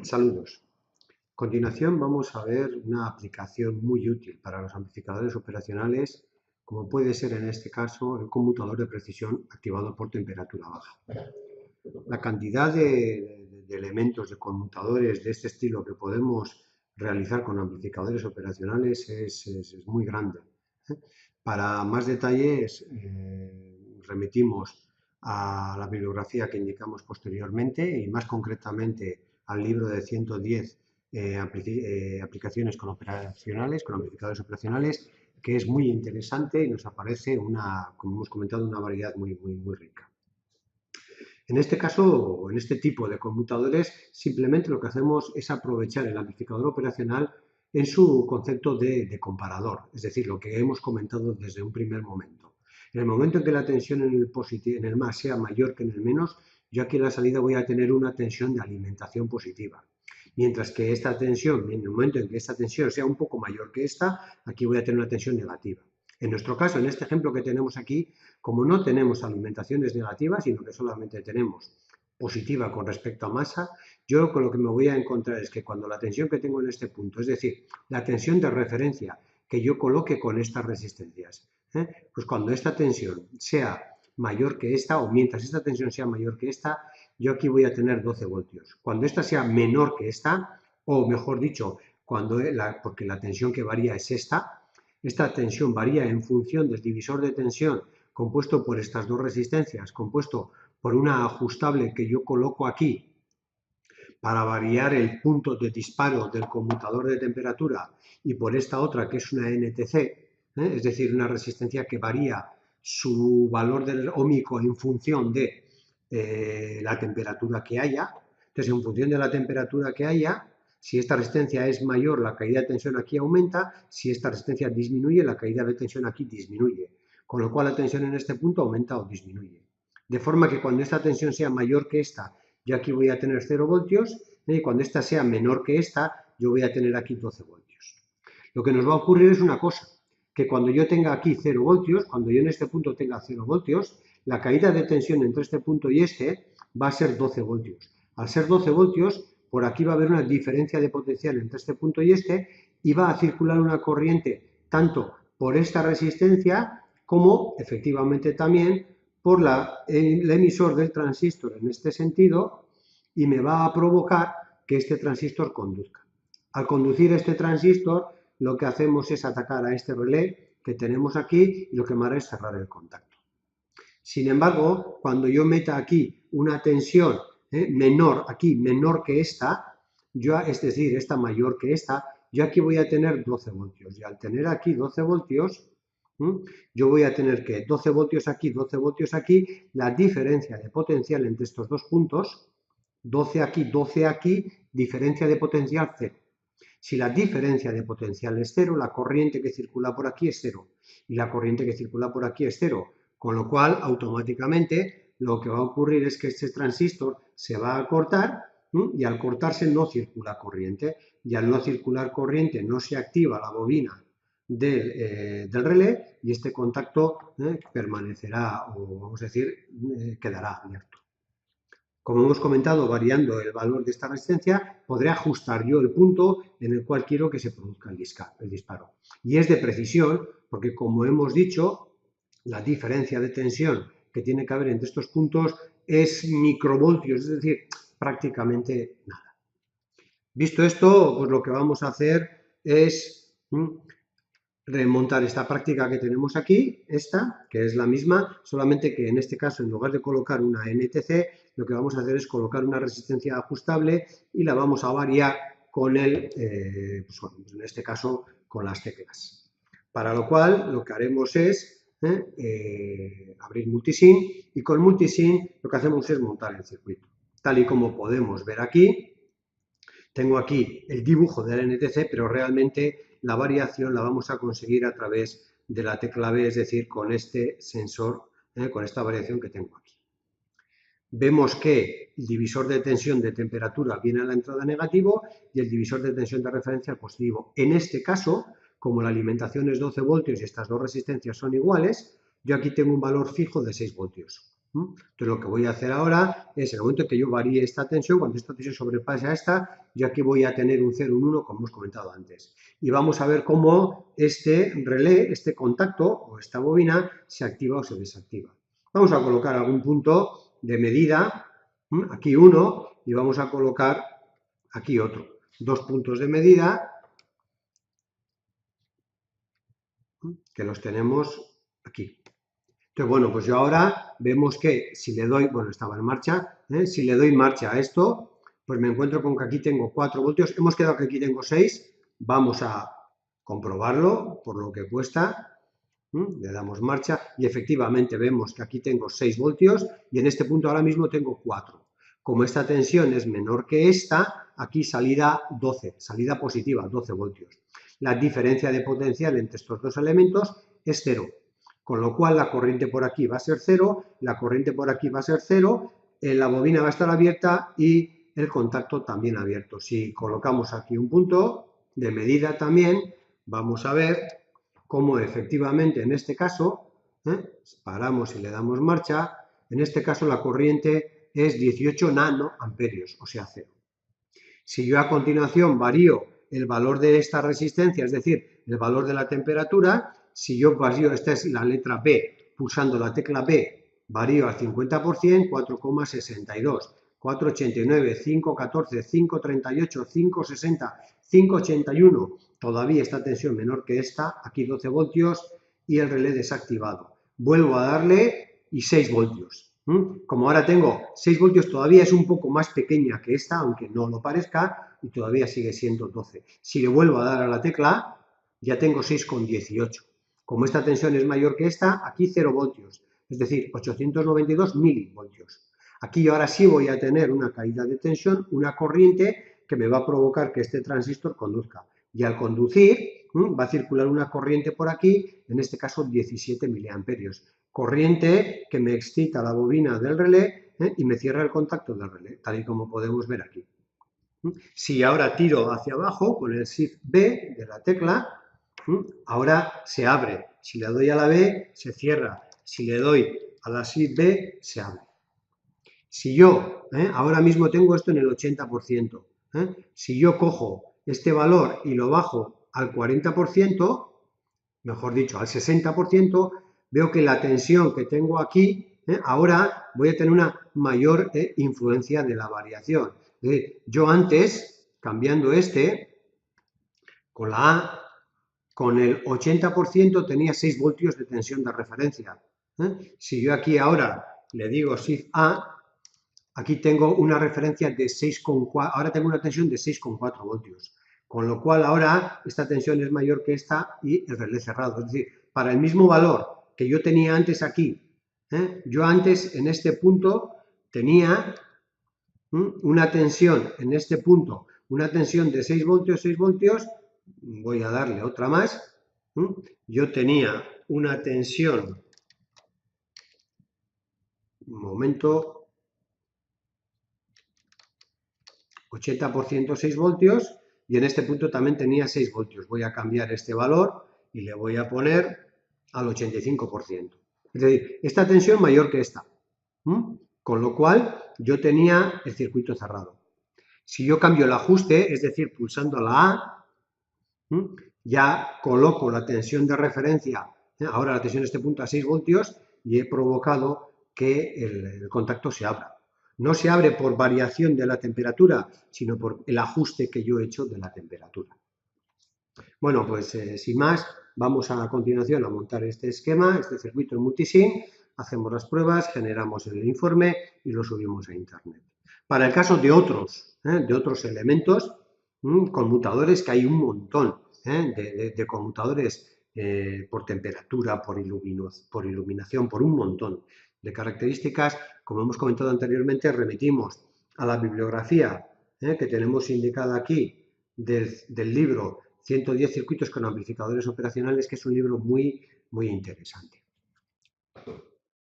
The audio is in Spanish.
Saludos. A continuación vamos a ver una aplicación muy útil para los amplificadores operacionales, como puede ser en este caso el conmutador de precisión activado por temperatura baja. La cantidad de elementos de conmutadores de este estilo que podemos realizar con amplificadores operacionales es muy grande. Para más detalles remitimos a la bibliografía que indicamos posteriormente y más concretamente al libro de 110 aplicaciones con amplificadores operacionales, que es muy interesante y nos aparece como hemos comentado, una variedad muy rica. En este caso, en este tipo de conmutadores, simplemente lo que hacemos es aprovechar el amplificador operacional en su concepto de comparador, es decir, lo que hemos comentado desde un primer momento. En el momento en que la tensión en el más sea mayor que en el menos, yo aquí en la salida voy a tener una tensión de alimentación positiva. Mientras que esta tensión, en el momento en que esta tensión sea un poco mayor que esta, aquí voy a tener una tensión negativa. En nuestro caso, en este ejemplo que tenemos aquí, como no tenemos alimentaciones negativas, sino que solamente tenemos positiva con respecto a masa, yo con lo que me voy a encontrar es que cuando la tensión que tengo en este punto, es decir, la tensión de referencia que yo coloque con estas resistencias, pues cuando esta tensión sea mayor que esta, o mientras esta tensión sea mayor que esta, yo aquí voy a tener 12 voltios. Cuando esta sea menor que esta, o mejor dicho, porque la tensión que varía es esta tensión varía en función del divisor de tensión compuesto por estas dos resistencias, compuesto por una ajustable que yo coloco aquí para variar el punto de disparo del conmutador de temperatura y por esta otra que es una NTC, es decir, una resistencia que varía su valor del óhmico en función de la temperatura que haya. Entonces, en función de la temperatura que haya, si esta resistencia es mayor, la caída de tensión aquí aumenta, si esta resistencia disminuye, la caída de tensión aquí disminuye, con lo cual la tensión en este punto aumenta o disminuye. De forma que cuando esta tensión sea mayor que esta, yo aquí voy a tener 0 voltios, y cuando esta sea menor que esta, yo voy a tener aquí 12 voltios. Lo que nos va a ocurrir es una cosa, que cuando yo tenga aquí 0 voltios, cuando yo en este punto tenga 0 voltios, la caída de tensión entre este punto y este va a ser 12 voltios. Al ser 12 voltios, por aquí va a haber una diferencia de potencial entre este punto y este, y va a circular una corriente tanto por esta resistencia como efectivamente también por el emisor del transistor en este sentido, y me va a provocar que este transistor conduzca. Al conducir este transistor, lo que hacemos es atacar a este relé que tenemos aquí y lo que me hará es cerrar el contacto. Sin embargo, cuando yo meta aquí una tensión menor que esta, es decir, esta mayor que esta, yo aquí voy a tener 12 voltios. Y al tener aquí 12 voltios, yo voy a tener que 12 voltios aquí, 12 voltios aquí, la diferencia de potencial entre estos dos puntos, 12 aquí, diferencia de potencial 0. Si la diferencia de potencial es 0, la corriente que circula por aquí es 0 y la corriente que circula por aquí es 0, con lo cual automáticamente lo que va a ocurrir es que este transistor se va a cortar y al cortarse no circula corriente y al no circular corriente no se activa la bobina del relé y este contacto permanecerá o vamos a decir quedará abierto. Como hemos comentado, variando el valor de esta resistencia, podré ajustar yo el punto en el cual quiero que se produzca el disparo. Y es de precisión, porque como hemos dicho, la diferencia de tensión que tiene que haber entre estos puntos es microvoltios, es decir, prácticamente nada. Visto esto, pues lo que vamos a hacer es remontar esta práctica que tenemos aquí, esta, que es la misma, solamente que en este caso, en lugar de colocar una NTC, lo que vamos a hacer es colocar una resistencia ajustable y la vamos a variar con en este caso, con las teclas. Para lo cual, lo que haremos es abrir Multisim y con Multisim lo que hacemos es montar el circuito. Tal y como podemos ver aquí, tengo aquí el dibujo de la NTC, pero realmente la variación la vamos a conseguir a través de la tecla B, es decir, con este sensor, con esta variación que tengo aquí. Vemos que el divisor de tensión de temperatura viene a la entrada negativo y el divisor de tensión de referencia al positivo. En este caso, como la alimentación es 12 voltios y estas dos resistencias son iguales, yo aquí tengo un valor fijo de 6 voltios. Entonces lo que voy a hacer ahora es, en el momento que yo varíe esta tensión, cuando esta tensión sobrepase a esta, yo aquí voy a tener un 0, un 1, como hemos comentado antes. Y vamos a ver cómo este relé, este contacto o esta bobina se activa o se desactiva. Vamos a colocar algún punto de medida, aquí uno, y vamos a colocar aquí otro. 2 puntos de medida, que los tenemos aquí. Entonces, bueno, pues yo ahora vemos que si le doy, bueno, estaba en marcha, si le doy marcha a esto, pues me encuentro con que aquí tengo 4 voltios, hemos quedado que aquí tengo 6, vamos a comprobarlo por lo que cuesta, le damos marcha y efectivamente vemos que aquí tengo 6 voltios y en este punto ahora mismo tengo 4. Como esta tensión es menor que esta, aquí salida 12, salida positiva, 12 voltios. La diferencia de potencial entre estos dos elementos es 0. Con lo cual la corriente por aquí va a ser 0, la corriente por aquí va a ser 0, la bobina va a estar abierta y el contacto también abierto. Si colocamos aquí un punto de medida también, vamos a ver cómo efectivamente en este caso, paramos y le damos marcha, en este caso la corriente es 18 nanoamperios, o sea 0. Si yo a continuación varío el valor de esta resistencia, es decir, el valor de la temperatura, si yo varío, esta es la letra B, pulsando la tecla B, varío al 50%, 4,62, 4,89, 5,14, 5,38, 5,60, 5,81, todavía esta tensión menor que esta, aquí 12 voltios y el relé desactivado. Vuelvo a darle y 6 voltios. Como ahora tengo 6 voltios, todavía es un poco más pequeña que esta, aunque no lo parezca, y todavía sigue siendo 12. Si le vuelvo a dar a la tecla, ya tengo 6,18. Como esta tensión es mayor que esta, aquí 0 voltios, es decir, 892 milivoltios. Aquí yo ahora sí voy a tener una caída de tensión, una corriente que me va a provocar que este transistor conduzca. Y al conducir, va a circular una corriente por aquí, en este caso 17 miliamperios. Corriente que me excita la bobina del relé y me cierra el contacto del relé, tal y como podemos ver aquí. Si ahora tiro hacia abajo con el Shift B de la tecla, ahora se abre. Si le doy a la B, se cierra. Si le doy a la Shift B, se abre. Si yo, ahora mismo tengo esto en el 80%, si yo cojo este valor y lo bajo al 40%, mejor dicho, al 60%, veo que la tensión que tengo aquí, ahora voy a tener una mayor influencia de la variación. Es decir, yo antes, cambiando este, con la A, con el 80% tenía 6 voltios de tensión de referencia. Si yo aquí ahora le digo Shift A, aquí tengo una referencia de 6,4, ahora tengo una tensión de 6,4 voltios. Con lo cual ahora esta tensión es mayor que esta y el relé cerrado. Es decir, para el mismo valor que yo tenía antes aquí, yo antes en este punto tenía una tensión en este punto, una tensión de 6 voltios, voy a darle otra más, yo tenía una tensión, un momento, 80% 6 voltios, y en este punto también tenía 6 voltios. Voy a cambiar este valor y le voy a poner al 85%. Es decir, esta tensión mayor que esta. Con lo cual yo tenía el circuito cerrado. Si yo cambio el ajuste, es decir, pulsando la A, ya coloco la tensión de referencia, ahora la tensión de este punto a 6 voltios y he provocado que el contacto se abra. No se abre por variación de la temperatura, sino por el ajuste que yo he hecho de la temperatura. Bueno, pues sin más, vamos a continuación a montar este esquema, este circuito en multisync, hacemos las pruebas, generamos el informe y lo subimos a internet. Para el caso de otros elementos, conmutadores, que hay un montón de conmutadores por temperatura, por iluminación, por un montón de características, como hemos comentado anteriormente, remitimos a la bibliografía que tenemos indicada aquí del libro 110 circuitos con amplificadores operacionales, que es un libro muy, muy interesante.